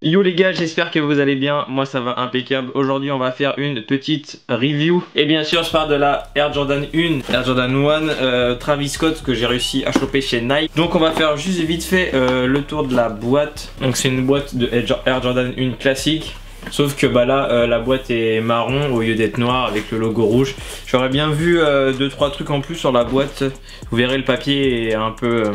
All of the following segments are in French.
Yo les gars, j'espère que vous allez bien, moi ça va impeccable. Aujourd'hui on va faire une petite review. Et bien sûr je parle de la Air Jordan 1, Air Jordan 1 Travis Scott que j'ai réussi à choper chez Nike. Donc on va faire juste vite fait le tour de la boîte. Donc c'est une boîte de Air Jordan 1 classique. Sauf que bah là la boîte est marron au lieu d'être noire avec le logo rouge. J'aurais bien vu 2-3 trucs en plus sur la boîte. Vous verrez le papier est un peu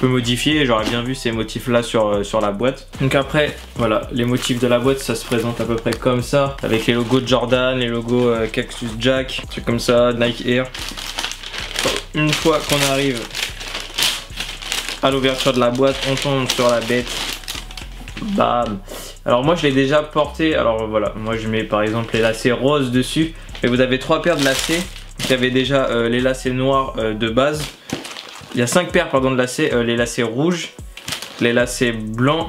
modifié. J'aurais bien vu ces motifs là sur la boîte. Donc après voilà, les motifs de la boîte ça se présente à peu près comme ça. Avec les logos de Jordan, les logos Cactus Jack, trucs comme ça, Nike Air. Une fois qu'on arrive à l'ouverture de la boîte, on tombe sur la bête. Bam. Alors moi je l'ai déjà porté, alors voilà, moi je mets par exemple les lacets roses dessus. Et vous avez 3 paires de lacets. Il y avait déjà les lacets noirs de base. Il y a 5 paires pardon, de lacets, les lacets rouges, les lacets blancs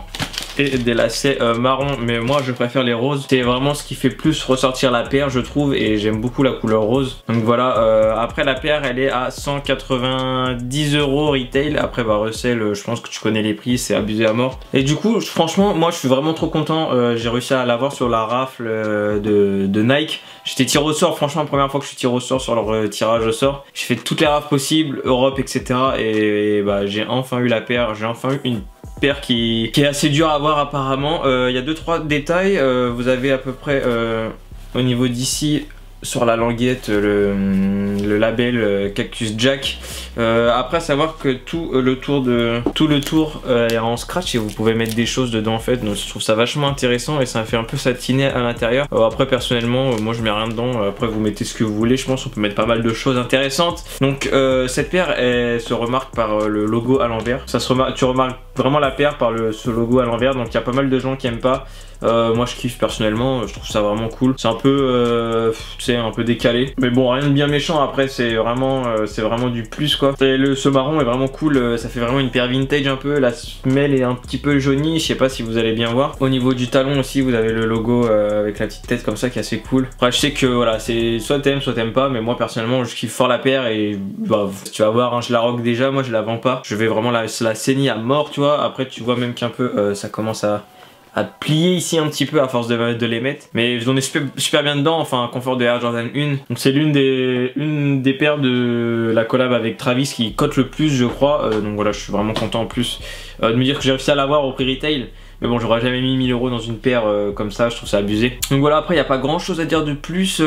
et des lacets marrons. Mais moi je préfère les roses. C'est vraiment ce qui fait plus ressortir la paire je trouve. Et j'aime beaucoup la couleur rose. Donc voilà, après la paire elle est à 190 € retail. Après bah resell, je pense que tu connais les prix, c'est abusé à mort. Et du coup franchement moi je suis vraiment trop content. J'ai réussi à l'avoir sur la rafle de Nike. J'étais tiré au sort, franchement la première fois que je suis tiré au sort sur leur tirage au sort. J'ai fait toutes les rafles possibles, Europe etc. Et bah j'ai enfin eu la paire, j'ai enfin eu une paire qui est assez dure à avoir apparemment. Il y a 2-3 détails. Vous avez à peu près au niveau d'ici sur la languette le label Cactus Jack. Après savoir que tout le tour est en scratch et vous pouvez mettre des choses dedans en fait. Donc je trouve ça vachement intéressant et ça fait un peu satiner à l'intérieur. Après personnellement moi je mets rien dedans. Après vous mettez ce que vous voulez. Je pense qu'on peut mettre pas mal de choses intéressantes. Donc cette paire elle se remarque par le logo à l'envers. Tu remarques vraiment la paire par ce logo à l'envers. Donc il y a pas mal de gens qui aiment pas. Moi je kiffe personnellement, je trouve ça vraiment cool. C'est un peu tu sais un peu décalé. Mais bon rien de bien méchant, après c'est vraiment du plus quoi. Et ce marron est vraiment cool, ça fait vraiment une paire vintage un peu. La semelle est un petit peu jaunie, je sais pas si vous allez bien voir. Au niveau du talon aussi vous avez le logo avec la petite tête comme ça qui est assez cool. Après je sais que voilà c'est soit t'aimes pas, mais moi personnellement je kiffe fort la paire. Et bah, tu vas voir hein, je la rock déjà, moi je la vends pas. Je vais vraiment la saigner à mort tu vois. Après tu vois même qu'un peu ça commence à plier ici un petit peu à force de les mettre. Mais on est super bien dedans, enfin confort de Air Jordan 1. Donc c'est l'une des paires de la collab avec Travis qui cote le plus je crois. Donc voilà je suis vraiment content en plus de me dire que j'ai réussi à l'avoir au prix retail. Mais bon j'aurais jamais mis 1000 € dans une paire comme ça, je trouve ça abusé. Donc voilà après il n'y a pas grand chose à dire de plus.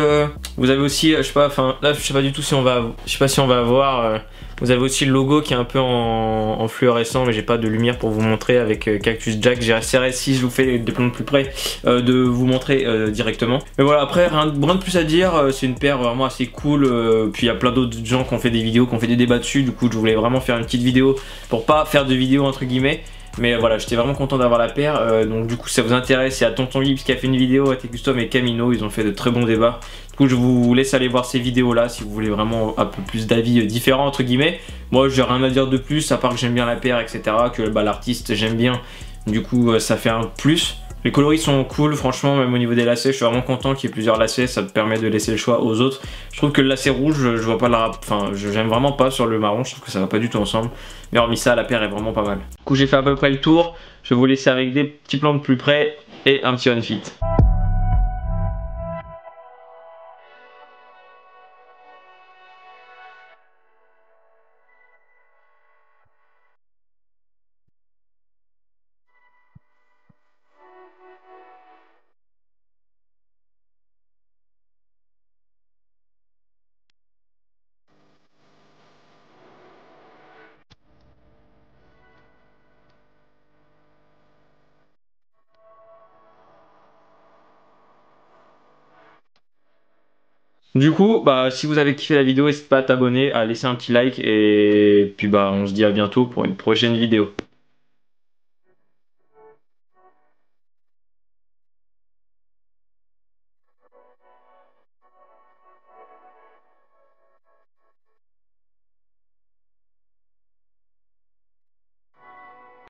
Vous avez aussi, je sais pas, enfin là je sais pas du tout si on va, je sais pas si on va avoir... Vous avez aussi le logo qui est un peu en fluorescent, mais j'ai pas de lumière pour vous montrer avec Cactus Jack. J'essaierai si je vous fais des plans de plus près de vous montrer directement. Mais voilà, après rien de plus à dire. C'est une paire vraiment assez cool. Puis il y a plein d'autres gens qui ont fait des vidéos, qui ont fait des débats dessus. Du coup, je voulais vraiment faire une petite vidéo pour pas faire de vidéo entre guillemets. Mais voilà, j'étais vraiment content d'avoir la paire. Donc du coup, si ça vous intéresse, il y a Tonton Gibbs qui a fait une vidéo à Custom et Camino. Ils ont fait de très bons débats. Du coup, je vous laisse aller voir ces vidéos là si vous voulez vraiment un peu plus d'avis différents entre guillemets. Moi, j'ai rien à dire de plus à part que j'aime bien la paire, etc. Que bah, l'artiste j'aime bien. Du coup, ça fait un plus. Les coloris sont cool, franchement, même au niveau des lacets, je suis vraiment content qu'il y ait plusieurs lacets, ça te permet de laisser le choix aux autres. Je trouve que le lacet rouge, je vois pas la... Enfin, j'aime vraiment pas sur le marron, je trouve que ça va pas du tout ensemble. Mais hormis ça, la paire est vraiment pas mal. Du coup, j'ai fait à peu près le tour, je vais vous laisser avec des petits plans de plus près et un petit on-fit. Du coup, bah, si vous avez kiffé la vidéo, n'hésitez pas à t'abonner, à laisser un petit like et puis bah, on se dit à bientôt pour une prochaine vidéo.